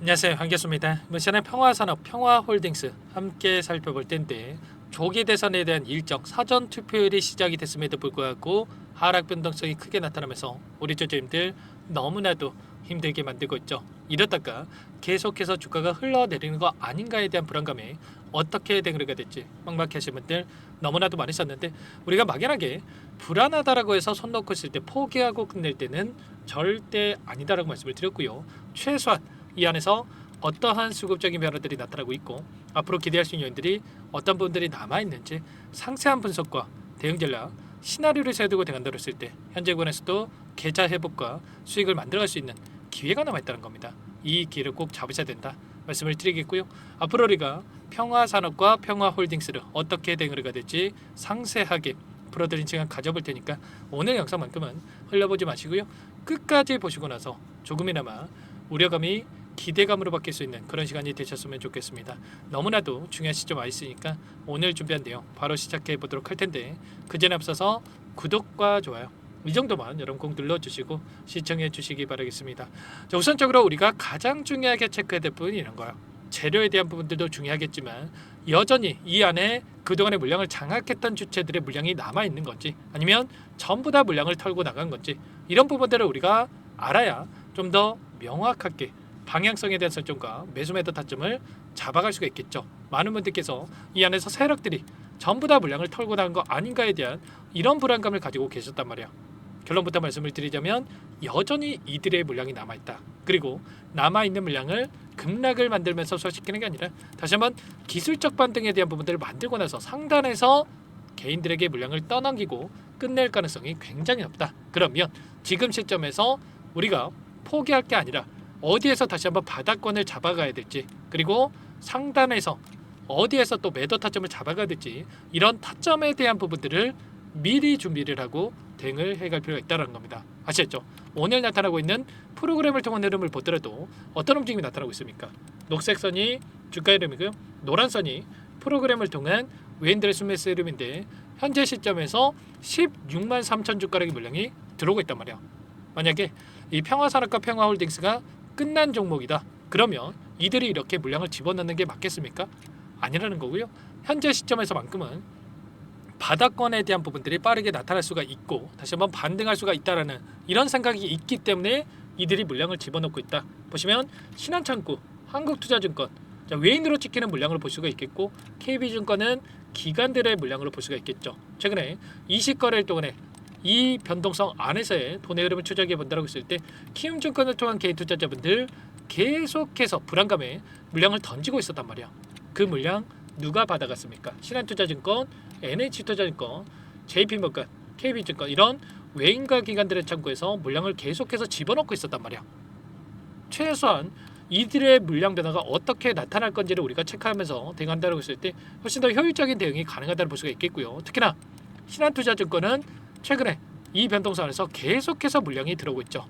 안녕하세요, 반갑습니다. 이번 시간에 평화산업, 평화홀딩스 함께 살펴볼 텐데, 조기 대선에 대한 일정 사전 투표율이 시작이 됐음에도 불구하고 하락 변동성이 크게 나타나면서 우리 투자자님들 너무나도 힘들게 만들고 있죠. 이러다가 계속해서 주가가 흘러내리는 거 아닌가에 대한 불안감에 어떻게 대응을 될지 막막해 하시는 분들 너무나도 많으셨는데, 우리가 막연하게 불안하다라고 해서 손 놓고 있을 때 포기하고 끝낼 때는 절대 아니다라고 말씀을 드렸고요. 최소한 이 안에서 어떠한 수급적인 변화들이 나타나고 있고 앞으로 기대할 수 있는 요인들이 어떤 부분들이 남아있는지 상세한 분석과 대응 전략, 시나리오를 세우고 대응한다고 했을 때 현재 구간에서도 계좌 회복과 수익을 만들어갈 수 있는 기회가 남아있다는 겁니다. 이 기회를 꼭 잡으셔야 된다 말씀을 드리겠고요. 앞으로 우리가 평화산업과 평화홀딩스를 어떻게 대응을 해야 될지 상세하게 풀어드린 시간 가져볼 테니까 오늘 영상만큼은 흘려보지 마시고요. 끝까지 보시고 나서 조금이나마 우려감이 기대감으로 바뀔 수 있는 그런 시간이 되셨으면 좋겠습니다. 너무나도 중요한 시점 와 있으니까 오늘 준비한 내용 바로 시작해 보도록 할 텐데, 그 전에 앞서서 구독과 좋아요 이 정도만 여러분 꼭 눌러주시고 시청해 주시기 바라겠습니다. 자, 우선적으로 우리가 가장 중요하게 체크해야 될 부분이 이런 거예요. 재료에 대한 부분들도 중요하겠지만 여전히 이 안에 그동안의 물량을 장악했던 주체들의 물량이 남아있는 건지 아니면 전부 다 물량을 털고 나간 건지, 이런 부분들을 우리가 알아야 좀 더 명확하게 방향성에 대한 설정과 매수매도 타점을 잡아갈 수가 있겠죠. 많은 분들께서 이 안에서 세력들이 전부 다 물량을 털고 나간 거 아닌가에 대한 이런 불안감을 가지고 계셨단 말이야. 결론부터 말씀을 드리자면 여전히 이들의 물량이 남아있다. 그리고 남아있는 물량을 급락을 만들면서 소화시키는 게 아니라 다시 한번 기술적 반등에 대한 부분들을 만들고 나서 상단에서 개인들에게 물량을 떠넘기고 끝낼 가능성이 굉장히 높다. 그러면 지금 시점에서 우리가 포기할 게 아니라 어디에서 다시 한번 바닥권을 잡아가야 될지, 그리고 상단에서 어디에서 또 매도 타점을 잡아가야 될지, 이런 타점에 대한 부분들을 미리 준비를 하고 대응을 해갈 필요가 있다는 겁니다. 아시겠죠? 오늘 나타나고 있는 프로그램을 통한 흐름을 보더라도 어떤 움직임이 나타나고 있습니까? 녹색 선이 주가 흐름이고요. 노란 선이 프로그램을 통한 외인들의 순매수 흐름인데, 현재 시점에서 16만 3천 주가락의 물량이 들어오고 있단 말이야. 만약에 이 평화산업과 평화홀딩스가 끝난 종목이다. 그러면 이들이 이렇게 물량을 집어넣는 게 맞겠습니까? 아니라는 거고요. 현재 시점에서만큼은 바닥권에 대한 부분들이 빠르게 나타날 수가 있고 다시 한번 반등할 수가 있다라는 이런 생각이 있기 때문에 이들이 물량을 집어넣고 있다. 보시면 신한창구, 한국투자증권, 자, 외인으로 찍히는 물량을 볼 수가 있겠고, KB증권은 기관들의 물량으로 볼 수가 있겠죠. 최근에 20거래일 동안에 이 변동성 안에서의 돈의 흐름을 추적해 본다고 했을 때 키움증권을 통한 개인 투자자분들 계속해서 불안감에 물량을 던지고 있었단 말이야. 그 물량 누가 받아갔습니까? 신한투자증권, NH투자증권, JP모건, KB증권, 이런 외인과 기관들의 창구에서 물량을 계속해서 집어넣고 있었단 말이야. 최소한 이들의 물량 변화가 어떻게 나타날 건지를 우리가 체크하면서 대응한다고 했을 때 훨씬 더 효율적인 대응이 가능하다는 볼 수가 있겠고요. 특히나 신한투자증권은 최근에 이 변동성 안에서 계속해서 물량이 들어오고 있죠.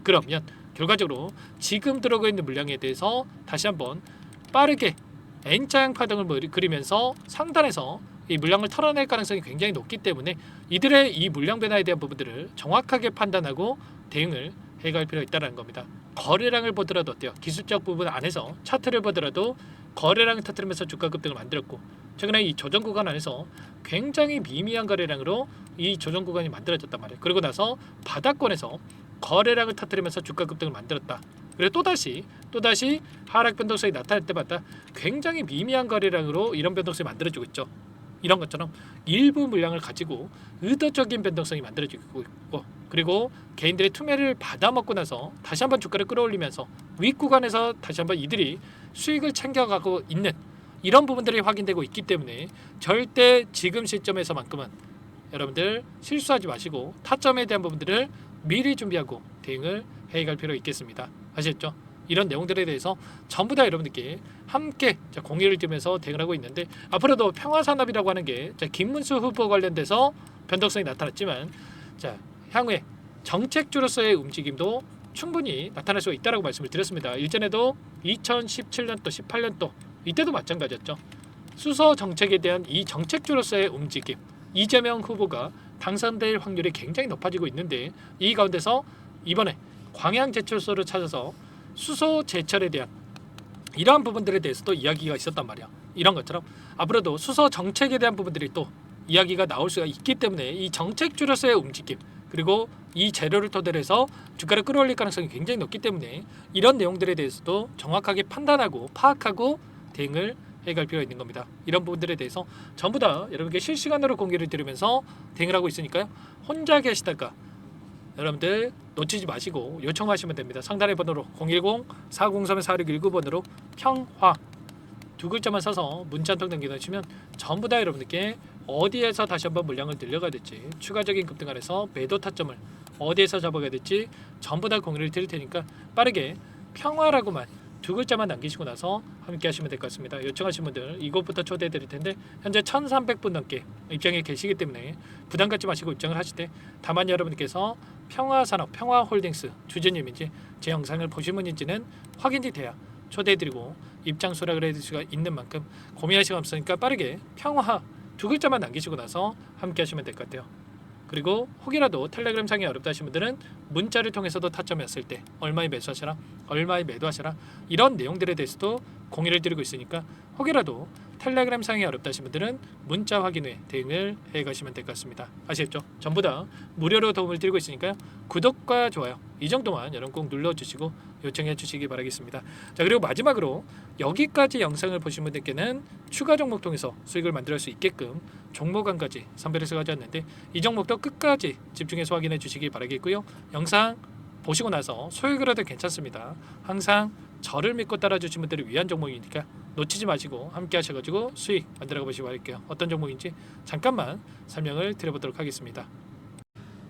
그러면 결과적으로 지금 들어오고 있는 물량에 대해서 다시 한번 빠르게 N자형 파동을 그리면서 상단에서 이 물량을 털어낼 가능성이 굉장히 높기 때문에 이들의 이 물량 변화에 대한 부분들을 정확하게 판단하고 대응을 해갈 필요가 있다는 겁니다. 거래량을 보더라도 어때요? 기술적 부분 안에서 차트를 보더라도 거래량을 터뜨리면서 주가 급등을 만들었고, 최근에 이 조정 구간 안에서 굉장히 미미한 거래량으로 이 조정 구간이 만들어졌단 말이에요. 그리고 나서 바닥권에서 거래량을 터뜨리면서 주가 급등을 만들었다. 그리고 또다시 하락 변동성이 나타날 때마다 굉장히 미미한 거래량으로 이런 변동성이 만들어지고 있죠. 이런 것처럼 일부 물량을 가지고 의도적인 변동성이 만들어지고 있고, 그리고 개인들의 투매를 받아먹고 나서 다시 한번 주가를 끌어올리면서 윗구간에서 다시 한번 이들이 수익을 챙겨가고 있는 이런 부분들이 확인되고 있기 때문에 절대 지금 시점에서만큼은 여러분들 실수하지 마시고 타점에 대한 부분들을 미리 준비하고 대응을 해갈 필요가 있겠습니다. 아시겠죠? 이런 내용들에 대해서 전부 다 여러분들께 함께 공유를 드리면서 대응을 하고 있는데, 앞으로도 평화산업이라고 하는 게 김문수 후보 관련돼서 변동성이 나타났지만, 자, 향후에 정책주로서의 움직임도 충분히 나타날 수가 있다고 말씀을 드렸습니다. 일전에도 2017년도, 18년도 이때도 마찬가지였죠. 수소 정책에 대한 이 정책주로서의 움직임, 이재명 후보가 당선될 확률이 굉장히 높아지고 있는데, 이 가운데서 이번에 광양제철소를 찾아서 수소 제철에 대한 이러한 부분들에 대해서도 이야기가 있었단 말이야. 이런 것처럼 앞으로도 수소 정책에 대한 부분들이 또 이야기가 나올 수가 있기 때문에 이 정책주로서의 움직임 그리고 이 재료를 토대로 해서 주가를 끌어올릴 가능성이 굉장히 높기 때문에 이런 내용들에 대해서도 정확하게 판단하고 파악하고 대응을 해갈 필요가 있는 겁니다. 이런 부분들에 대해서 전부 다 여러분께 실시간으로 공개를 드리면서 대응을 하고 있으니까요. 혼자 계시다가 여러분들 놓치지 마시고 요청하시면 됩니다. 상단의 번호로 010-403-4619번으로 평화 두 글자만 써서 문자 한 통 남겨주시면 전부 다 여러분들께 어디에서 다시 한번 물량을 늘려가야 될지 추가적인 급등 안에서 매도 타점을 어디에서 잡아가야 될지 전부 다 공유를 드릴 테니까 빠르게 평화라고만 두 글자만 남기시고 나서 함께 하시면 될 것 같습니다. 요청하신 분들 이곳부터 초대해 드릴 텐데 현재 1300분 넘게 입장에 계시기 때문에 부담 갖지 마시고 입장을 하실 때 다만 여러분께서 평화산업, 평화홀딩스 주주님인지 제 영상을 보신 분인지는 확인이 돼야 초대해드리고 입장 수락을 해드릴 수가 있는 만큼 고민할 시간 없으니까 빠르게 평화 두 글자만 남기시고 나서 함께 하시면 될 것 같아요. 그리고 혹이라도 텔레그램 상이 어렵다 하신 분들은 문자를 통해서도 타점이었을 때 얼마에 매수하시라 얼마에 매도하시라 이런 내용들에 대해서도 공유를 드리고 있으니까 혹이라도 텔레그램 상이 어렵다 하신 분들은 문자 확인 후에 대응을 해가시면 될 것 같습니다. 아시겠죠? 전부 다 무료로 도움을 드리고 있으니까요. 구독과 좋아요 이 정도만 여러분 꼭 눌러주시고 요청해 주시기 바라겠습니다. 자 그리고 마지막으로 여기까지 영상을 보신 분들께는 추가 종목 통해서 수익을 만들 수 있게끔 종목안까지 선별해서 가져왔는데 이 종목도 끝까지 집중해서 확인해 주시기 바라겠고요. 영상 보시고 나서 소액을 해도 괜찮습니다. 항상 저를 믿고 따라주신 분들을 위한 종목이니까 놓치지 마시고 함께 하셔가지고 수익 만들어 보시기 바랄게요. 어떤 종목인지 잠깐만 설명을 드려보도록 하겠습니다.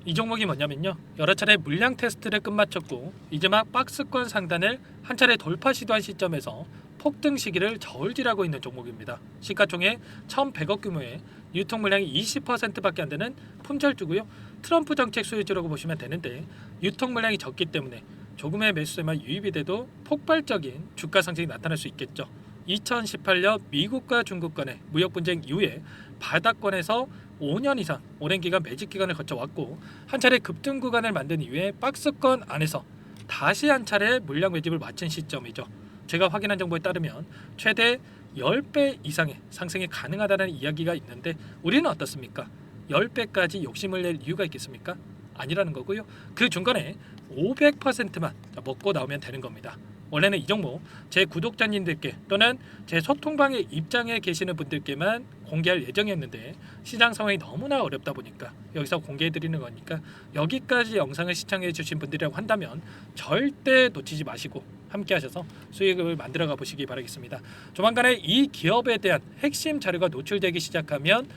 이 종목이 뭐냐면요, 여러 차례 물량 테스트를 끝마쳤고 이제 막 박스권 상단을 한 차례 돌파 시도한 시점에서 폭등 시기를 저울질하고 있는 종목입니다. 시가총액 1,100억 규모의 유통 물량이 20%밖에 안 되는 품절주고요. 트럼프 정책 수혜주라고 보시면 되는데 유통 물량이 적기 때문에 조금의 매수세만 유입이 돼도 폭발적인 주가 상승이 나타날 수 있겠죠. 2018년 미국과 중국 간의 무역 분쟁 이후에 바닥권에서 5년 이상 오랜 기간 매집 기간을 거쳐왔고 한 차례 급등 구간을 만든 이후에 박스권 안에서 다시 한 차례 물량 매집을 마친 시점이죠. 제가 확인한 정보에 따르면 최대 10배 이상의 상승이 가능하다는 이야기가 있는데 우리는 어떻습니까? 10배까지 욕심을 낼 이유가 있겠습니까? 아니라는 거고요. 그 중간에 500%만 먹고 나오면 되는 겁니다. 원래는 이 종목 제 구독자님들께 또는 제 소통방에 입장해 계시는 분들께만 공개할 예정이었는데 시장 상황이 너무나 어렵다 보니까 여기서 공개해 드리는 거니까 여기까지 영상을 시청해 주신 분들이라고 한다면 절대 놓치지 마시고 함께 하셔서 수익을 만들어 가 보시기 바라겠습니다. 조만간에 이 기업에 대한 핵심 자료가 노출되기 시작하면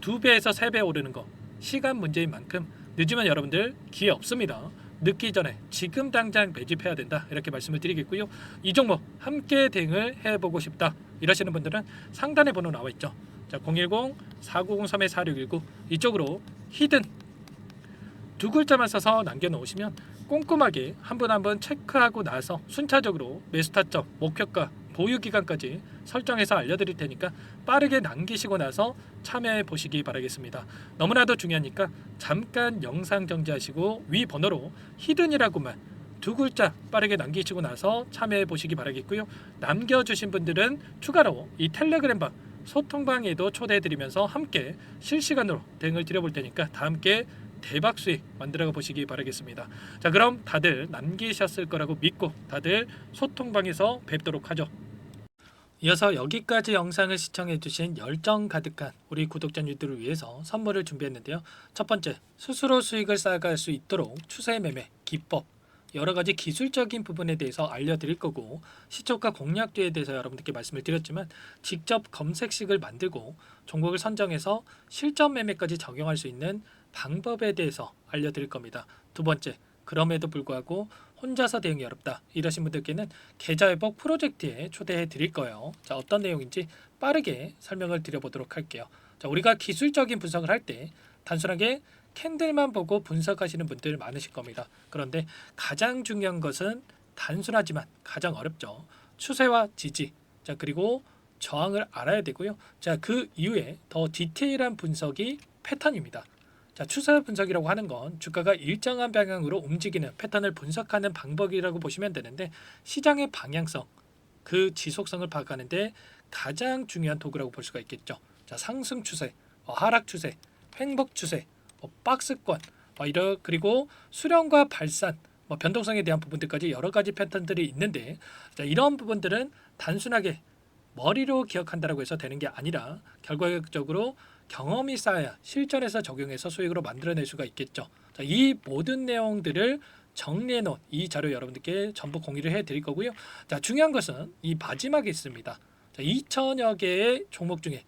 2배에서 3배 오르는 거 시간 문제인 만큼 늦으면 여러분들 기회 없습니다. 늦기 전에 지금 당장 매집해야 된다 이렇게 말씀을 드리겠고요. 이 종목 함께 대응을 해보고 싶다 이러시는 분들은 상단에 번호 나와 있죠. 자 010-4903-4619 이쪽으로 히든 두 글자만 써서 남겨놓으시면 꼼꼼하게 한 분 한 분 체크하고 나서 순차적으로 매수 타점, 목표가, 보유 기간까지 설정해서 알려드릴 테니까 빠르게 남기시고 나서 참여해 보시기 바라겠습니다. 너무나도 중요하니까 잠깐 영상 정지하시고 위 번호로 히든이라고만 두 글자 빠르게 남기시고 나서 참여해 보시기 바라겠고요. 남겨주신 분들은 추가로 이 텔레그램방 소통방에도 초대해 드리면서 함께 실시간으로 대응을 드려볼 테니까 다 함께 대박 수익 만들어 보시기 바라겠습니다. 자 그럼 다들 남기셨을 거라고 믿고 다들 소통방에서 뵙도록 하죠. 이어서 여기까지 영상을 시청해주신 열정 가득한 우리 구독자님들을 위해서 선물을 준비했는데요. 첫 번째, 스스로 수익을 쌓아갈 수 있도록 추세 매매 기법 여러가지 기술적인 부분에 대해서 알려드릴 거고 시초가 공략주에 대해서 여러분들께 말씀을 드렸지만 직접 검색식을 만들고 종목을 선정해서 실전 매매까지 적용할 수 있는 방법에 대해서 알려드릴 겁니다. 두 번째, 그럼에도 불구하고 혼자서 대응이 어렵다 이러신 분들께는 계좌회복 프로젝트에 초대해 드릴 거예요. 자 어떤 내용인지 빠르게 설명을 드려보도록 할게요. 자 우리가 기술적인 분석을 할 때 단순하게 캔들만 보고 분석하시는 분들 많으실 겁니다. 그런데 가장 중요한 것은 단순하지만 가장 어렵죠. 추세와 지지, 자 그리고 저항을 알아야 되고요. 자 그 이후에 더 디테일한 분석이 패턴입니다. 자 추세 분석이라고 하는 건 주가가 일정한 방향으로 움직이는 패턴을 분석하는 방법이라고 보시면 되는데 시장의 방향성 그 지속성을 파악하는데 가장 중요한 도구라고 볼 수가 있겠죠. 자, 상승 추세, 하락 추세, 횡복 추세, 박스권, 그리고 수렴과 발산, 변동성에 대한 부분들까지 여러 가지 패턴들이 있는데, 자, 이런 부분들은 단순하게 머리로 기억한다라고 해서 되는 게 아니라 결과적으로 경험이 쌓아야 실전에서 적용해서 수익으로 만들어낼 수가 있겠죠. 자, 이 모든 내용들을 정리해 놓은 이 자료 여러분들께 전부 공유를 해 드릴 거고요. 자, 중요한 것은 이 마지막에 있습니다. 자, 2천여 개의 종목 중에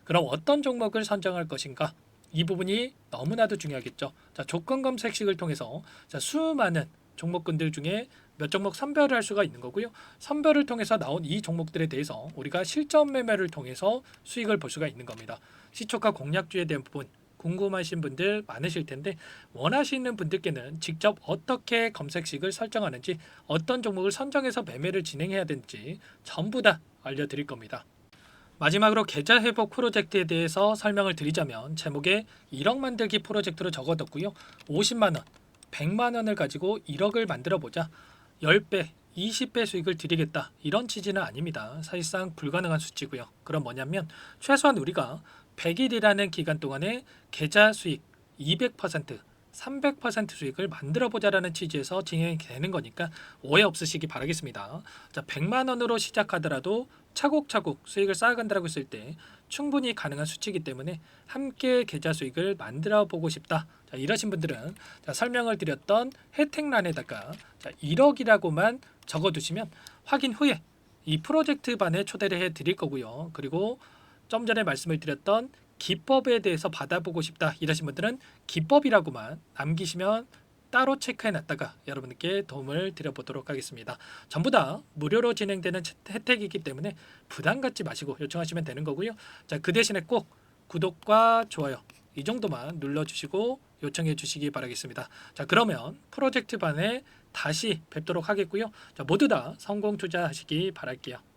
그럼 어떤 종목을 선정할 것인가? 이 부분이 너무나도 중요하겠죠. 자, 조건 검색식을 통해서 수많은 종목군들 중에 몇 종목 선별을 할 수가 있는 거고요. 선별을 통해서 나온 이 종목들에 대해서 우리가 실전 매매를 통해서 수익을 볼 수가 있는 겁니다. 시초가 공략주에 대한 부분 궁금하신 분들 많으실 텐데, 원하시는 분들께는 직접 어떻게 검색식을 설정하는지, 어떤 종목을 선정해서 매매를 진행해야 되는지 전부 다 알려드릴 겁니다. 마지막으로 계좌 회복 프로젝트에 대해서 설명을 드리자면, 제목에 1억 만들기 프로젝트로 적어뒀고요. 50만 원, 100만 원을 가지고 1억을 만들어 보자. 10배, 20배 수익을 드리겠다. 이런 취지는 아닙니다. 사실상 불가능한 수치고요. 그럼 뭐냐면 최소한 우리가 100일이라는 기간 동안에 계좌 수익 200%, 300% 수익을 만들어 보자라는 취지에서 진행이 되는 거니까 오해 없으시기 바라겠습니다. 자, 100만 원으로 시작하더라도 차곡차곡 수익을 쌓아간다고 했을 때 충분히 가능한 수치이기 때문에 함께 계좌 수익을 만들어 보고 싶다. 자, 이러신 분들은 설명을 드렸던 혜택란에다가 1억이라고만 적어두시면 확인 후에 이 프로젝트 반에 초대를 해 드릴 거고요. 그리고 좀 전에 말씀을 드렸던 기법에 대해서 받아보고 싶다 이러신 분들은 기법이라고만 남기시면 따로 체크해 놨다가 여러분께 도움을 드려보도록 하겠습니다. 전부 다 무료로 진행되는 혜택이기 때문에 부담 갖지 마시고 요청하시면 되는 거고요. 자, 그 대신에 꼭 구독과 좋아요 이 정도만 눌러주시고 요청해 주시기 바라겠습니다. 자, 그러면 프로젝트 반에 다시 뵙도록 하겠고요. 자, 모두 다 성공 투자하시기 바랄게요.